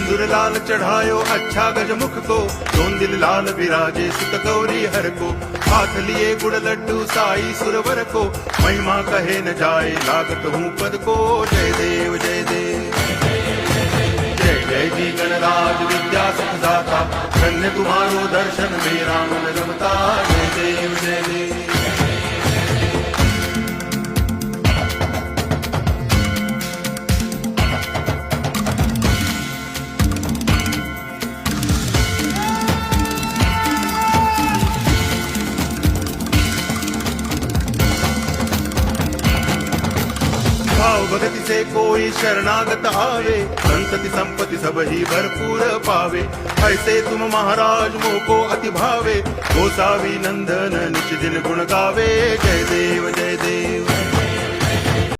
सिंदूर लाल चढ़ायो अच्छा गजमुख को, दोन दिल लाल विराजे सुत गौरी हर को। हाथ लिए गुड़ लड्डू साई सुरवर को, महिमा कहे न जाए लागत हूँ पद को। जय देव जय देव जय जय जी गणराज विद्या सुख दाता, धन्य तुम्हारो दर्शन मेरा मन रमता। जय देव जय देव भाव भगति से कोई शरणागत आवे, संतति संपत्ति सब ही भरपूर पावे। ऐसे तुम महाराज मोको अति भावे, गोसावी नंदन निच दिन गुण गावे। जय देव जय देव